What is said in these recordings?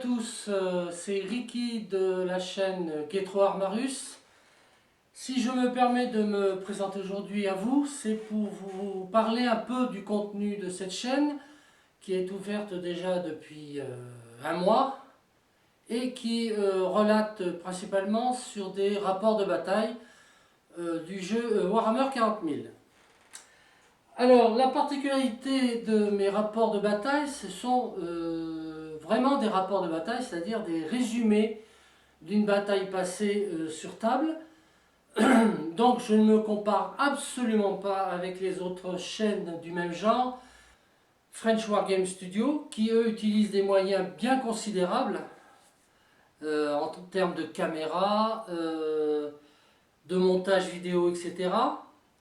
tous, c'est Ricky de la chaîne Getro Armarus. Si je me permets de me présenter aujourd'hui à vous, c'est pour vous parler un peu du contenu de cette chaîne qui est ouverte déjà depuis un mois et qui relate principalement sur des rapports de bataille du jeu Warhammer 40 000. Alors, la particularité de mes rapports de bataille, ce sont vraiment des rapports de bataille, c'est-à-dire des résumés d'une bataille passée sur table. Donc, je ne me compare absolument pas avec les autres chaînes du même genre, French Wargame Studio, qui eux utilisent des moyens bien considérables en termes de caméra, de montage vidéo, etc.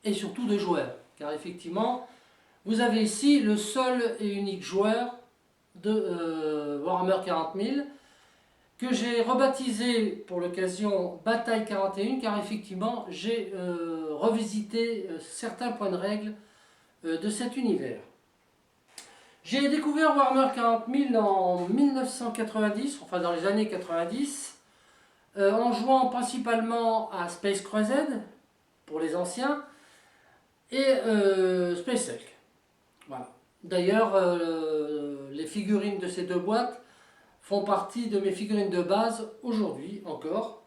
et surtout de joueurs. Car effectivement, vous avez ici le seul et unique joueur de Warhammer 40 000 que j'ai rebaptisé pour l'occasion Bataille 41 car effectivement j'ai revisité certains points de règle de cet univers. J'ai découvert Warhammer 40 000 en 1990, enfin dans les années 90, en jouant principalement à Space Crusade pour les anciens et Space Hulk. Voilà. D'ailleurs, les figurines de ces deux boîtes font partie de mes figurines de base aujourd'hui encore.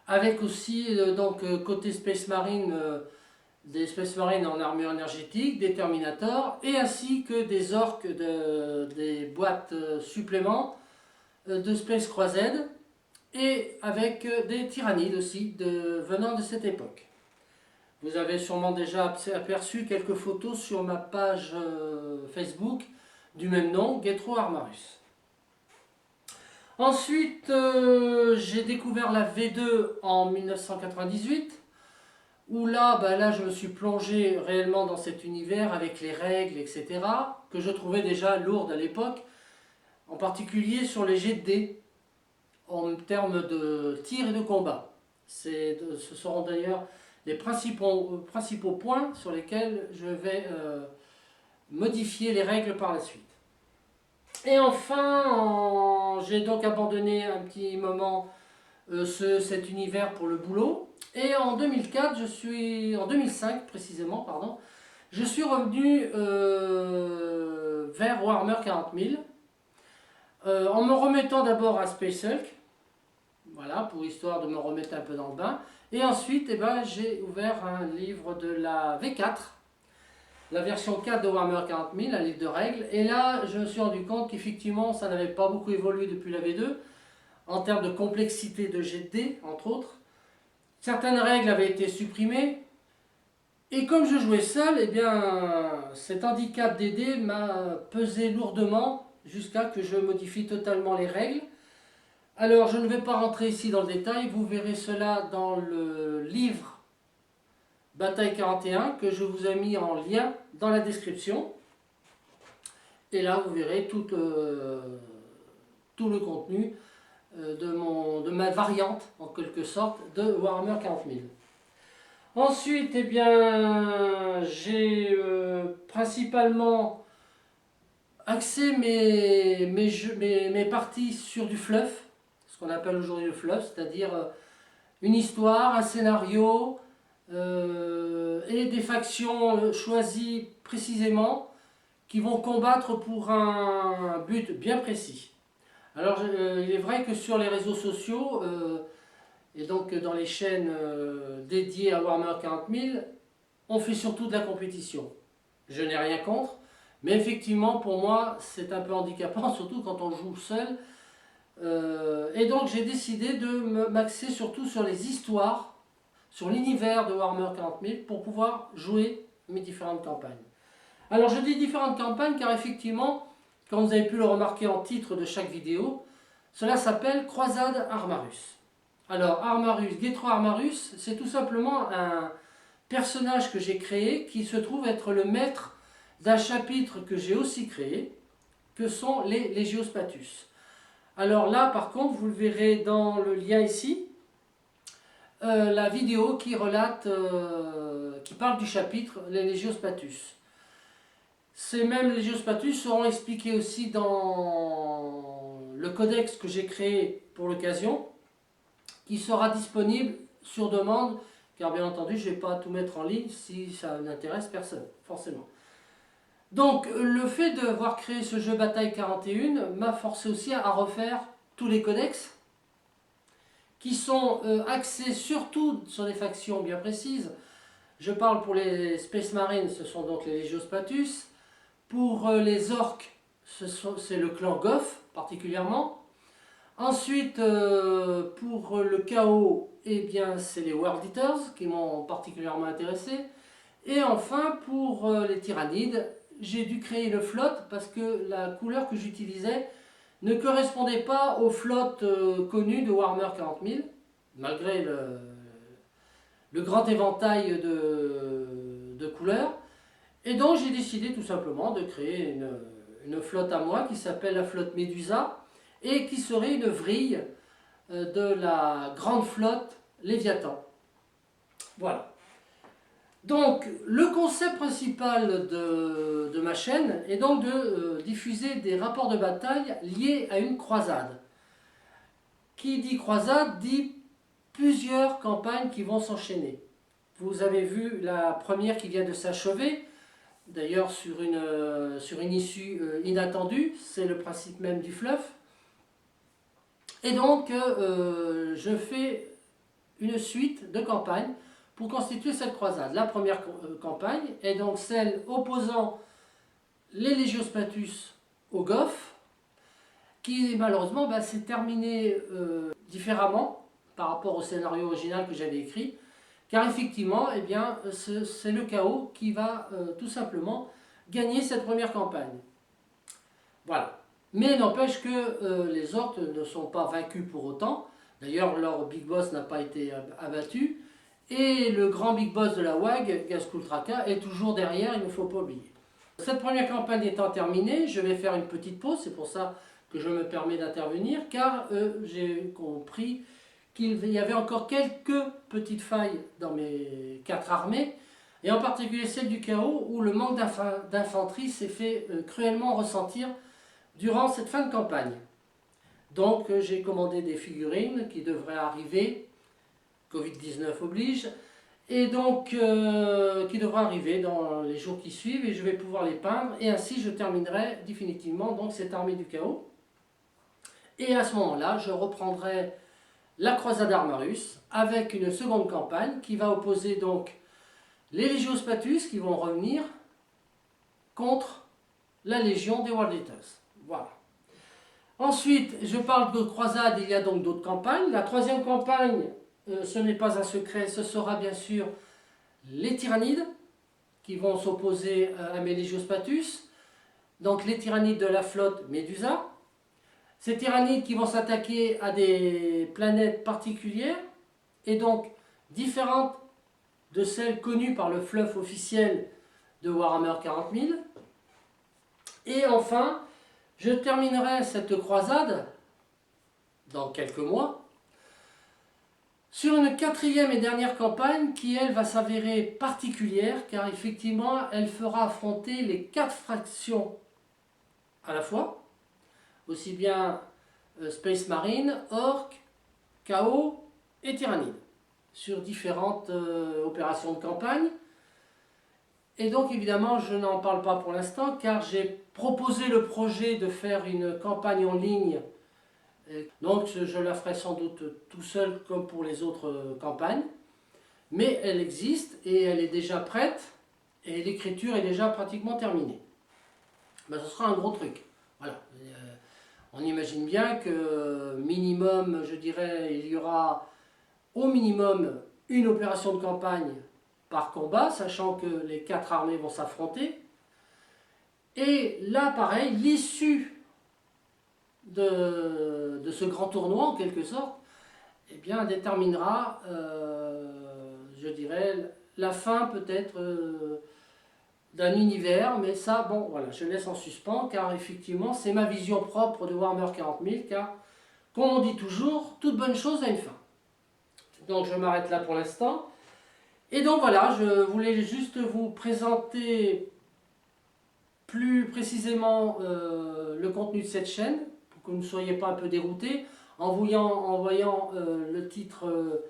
Avec aussi, côté Space Marine, des Space Marines en armure énergétique, des Terminators, et ainsi que des orques, des boîtes suppléments de Space Crusade, et avec des Tyrannides aussi, venant de cette époque. Vous avez sûrement déjà aperçu quelques photos sur ma page Facebook du même nom, Getro Armarus. Ensuite, j'ai découvert la V2 en 1998, où là, je me suis plongé réellement dans cet univers avec les règles, etc., que je trouvais déjà lourdes à l'époque, en particulier sur les jets de dés, en termes de tir et de combat. Ce seront d'ailleurs les principaux points sur lesquels je vais modifier les règles par la suite. Et enfin, j'ai donc abandonné un petit moment cet univers pour le boulot. Et en 2005 précisément, pardon, je suis revenu vers Warhammer 40 000 en me remettant d'abord à Space Hulk, voilà, pour histoire de me remettre un peu dans le bain. Et ensuite, j'ai ouvert un livre de la V4, la version 4 de Warhammer 40 000, un livre de règles. Et là, je me suis rendu compte qu'effectivement, ça n'avait pas beaucoup évolué depuis la V2, en termes de complexité de jet de dés, entre autres. Certaines règles avaient été supprimées. Et comme je jouais seul, cet handicap des dés m'a pesé lourdement jusqu'à que je modifie totalement les règles. Alors, je ne vais pas rentrer ici dans le détail, vous verrez cela dans le livre Bataille 41 que je vous ai mis en lien dans la description. Et là, vous verrez tout le contenu de ma variante, en quelque sorte, de Warhammer 40 000. Ensuite, j'ai principalement axé mes parties sur du fluff, ce qu'on appelle aujourd'hui le fluff, c'est-à-dire une histoire, un scénario et des factions choisies précisément qui vont combattre pour un but bien précis. Alors il est vrai que sur les réseaux sociaux et donc dans les chaînes dédiées à Warhammer 40 000, on fait surtout de la compétition. Je n'ai rien contre, mais effectivement pour moi c'est un peu handicapant, surtout quand on joue seul. Et donc j'ai décidé de m'axer surtout sur les histoires, sur l'univers de Warhammer 40 000 pour pouvoir jouer mes différentes campagnes. Alors je dis différentes campagnes car effectivement, comme vous avez pu le remarquer en titre de chaque vidéo, cela s'appelle Croisade Armarus. Alors Armarus, Getro Armarus, c'est tout simplement un personnage que j'ai créé qui se trouve être le maître d'un chapitre que j'ai aussi créé, que sont les Legiospatus. Alors là, par contre, vous le verrez dans le lien ici, la vidéo qui relate, qui parle du chapitre les Legiospatus. Ces mêmes Legiospatus seront expliqués aussi dans le codex que j'ai créé pour l'occasion, qui sera disponible sur demande, car bien entendu je ne vais pas tout mettre en ligne si ça n'intéresse personne, forcément. Donc le fait d'avoir créé ce jeu Bataille 41 m'a forcé aussi à refaire tous les codex, qui sont axés surtout sur des factions bien précises. Je parle pour les Space Marines, ce sont donc les Legios Spatus. Pour les orques, c'est le clan Goff particulièrement. Ensuite, pour le chaos, eh bien, c'est les World Eaters qui m'ont particulièrement intéressé. Et enfin, pour les tyrannides, j'ai dû créer une flotte parce que la couleur que j'utilisais ne correspondait pas aux flottes connues de Warhammer 40 000, malgré le grand éventail de couleurs. Et donc j'ai décidé tout simplement de créer une flotte à moi qui s'appelle la flotte Médusa et qui serait une vrille de la grande flotte Léviathan. Voilà. Donc le concept principal de ma chaîne est donc de diffuser des rapports de bataille liés à une croisade. Qui dit croisade dit plusieurs campagnes qui vont s'enchaîner. Vous avez vu la première qui vient de s'achever, d'ailleurs sur une issue inattendue, c'est le principe même du fluff. Et donc je fais une suite de campagnes pour constituer cette croisade. La première campagne est donc celle opposant les Legios Spatus aux Goff, qui malheureusement s'est terminée différemment par rapport au scénario original que j'avais écrit, car effectivement, eh bien, c'est le chaos qui va tout simplement gagner cette première campagne. Voilà. Mais n'empêche que les orques ne sont pas vaincus pour autant. D'ailleurs, leur big boss n'a pas été abattu. Et le grand big boss de la WAG, Gaskultraka, est toujours derrière, il ne faut pas oublier. Cette première campagne étant terminée, je vais faire une petite pause, c'est pour ça que je me permets d'intervenir, car j'ai compris qu'il y avait encore quelques petites failles dans mes 4 armées, et en particulier celle du chaos, où le manque d'infanterie s'est fait cruellement ressentir durant cette fin de campagne. Donc j'ai commandé des figurines qui devraient arriver, Covid-19 oblige, et donc qui devraient arriver dans les jours qui suivent, et je vais pouvoir les peindre, et ainsi je terminerai définitivement donc cette armée du chaos. Et à ce moment-là, je reprendrai la croisade Armarus avec une seconde campagne qui va opposer donc les Legios Spatus qui vont revenir contre la Légion des World Eaters. Voilà. Ensuite, je parle de croisade, il y a donc d'autres campagnes. La troisième campagne, ce n'est pas un secret, ce sera bien sûr les tyrannides qui vont s'opposer à mes Legios Spatus. Donc les tyrannides de la flotte Médusa. Ces tyrannides qui vont s'attaquer à des planètes particulières et donc différentes de celles connues par le fluff officiel de Warhammer 40 000. Et enfin, je terminerai cette croisade dans quelques mois sur une quatrième et dernière campagne qui, elle, va s'avérer particulière car effectivement, elle fera affronter les 4 fractions à la fois, aussi bien Space Marine, Orc, Chaos et Tyrannide, sur différentes opérations de campagne. Et donc évidemment, je n'en parle pas pour l'instant, car j'ai proposé le projet de faire une campagne en ligne. Donc je la ferai sans doute tout seul, comme pour les autres campagnes. Mais elle existe, et elle est déjà prête, et l'écriture est déjà pratiquement terminée. Ben, ce sera un gros truc. Voilà. On imagine bien que minimum, je dirais, il y aura au minimum une opération de campagne par combat, sachant que les 4 armées vont s'affronter. Et là, pareil, l'issue de ce grand tournoi, en quelque sorte, eh bien, déterminera, je dirais, la fin peut-être d'un univers, mais ça, bon, voilà, je laisse en suspens, car effectivement, c'est ma vision propre de Warhammer 40 000, car, comme on dit toujours, toute bonne chose a une fin. Donc, je m'arrête là pour l'instant. Et donc, voilà, je voulais juste vous présenter plus précisément le contenu de cette chaîne, pour que vous ne soyez pas un peu dérouté en voyant le titre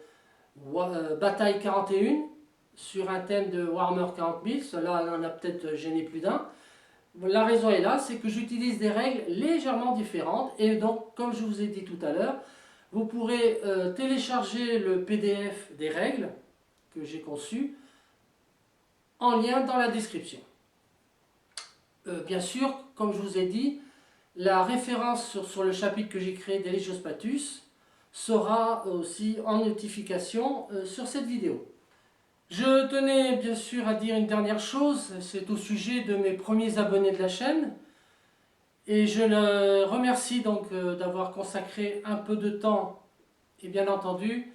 Bataille 41 sur un thème de Warhammer 40 000. Cela en a peut-être gêné plus d'un. La raison est là, c'est que j'utilise des règles légèrement différentes et donc, comme je vous ai dit tout à l'heure, vous pourrez télécharger le PDF des règles que j'ai conçues en lien dans la description. Bien sûr, comme je vous ai dit, la référence sur le chapitre que j'ai créé des Legio Spatus sera aussi en notification sur cette vidéo. Je tenais bien sûr à dire une dernière chose, c'est au sujet de mes premiers abonnés de la chaîne. Et je le remercie donc d'avoir consacré un peu de temps, et bien entendu,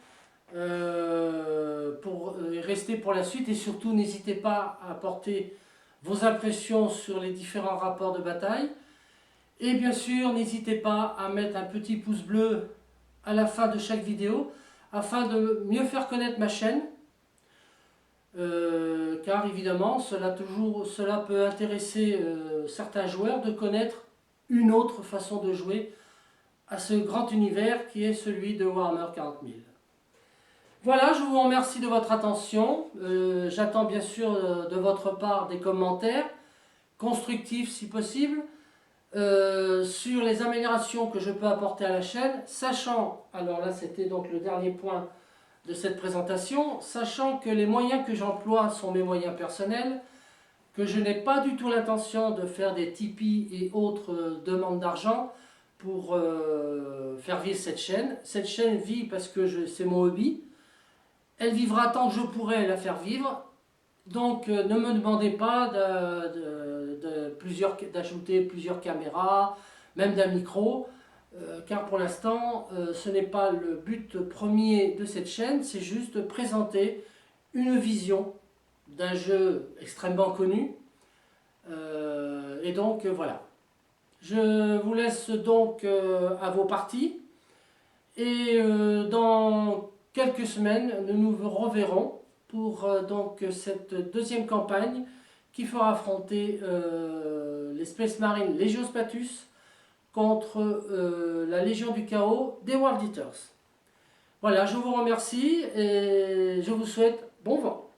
pour rester pour la suite. Et surtout, n'hésitez pas à apporter vos impressions sur les différents rapports de bataille. Et bien sûr, n'hésitez pas à mettre un petit pouce bleu à la fin de chaque vidéo, afin de mieux faire connaître ma chaîne. Car évidemment, cela peut intéresser certains joueurs de connaître une autre façon de jouer à ce grand univers qui est celui de Warhammer 40 000. Voilà, je vous remercie de votre attention. J'attends bien sûr de votre part des commentaires, constructifs si possible, sur les améliorations que je peux apporter à la chaîne, sachant, alors là c'était donc le dernier point de cette présentation, sachant que les moyens que j'emploie sont mes moyens personnels, que je n'ai pas du tout l'intention de faire des Tipeee et autres demandes d'argent pour faire vivre cette chaîne. Cette chaîne vit parce que c'est mon hobby. Elle vivra tant que je pourrai la faire vivre. Donc ne me demandez pas d'ajouter plusieurs caméras, même d'un micro. Car pour l'instant, ce n'est pas le but premier de cette chaîne, c'est juste de présenter une vision d'un jeu extrêmement connu. Et donc voilà. Je vous laisse donc à vos parties. Et dans quelques semaines, nous nous reverrons pour donc cette deuxième campagne qui fera affronter les Space Marines Legio Spatus contre la Légion du Chaos des World Eaters. Voilà, je vous remercie et je vous souhaite bon vent.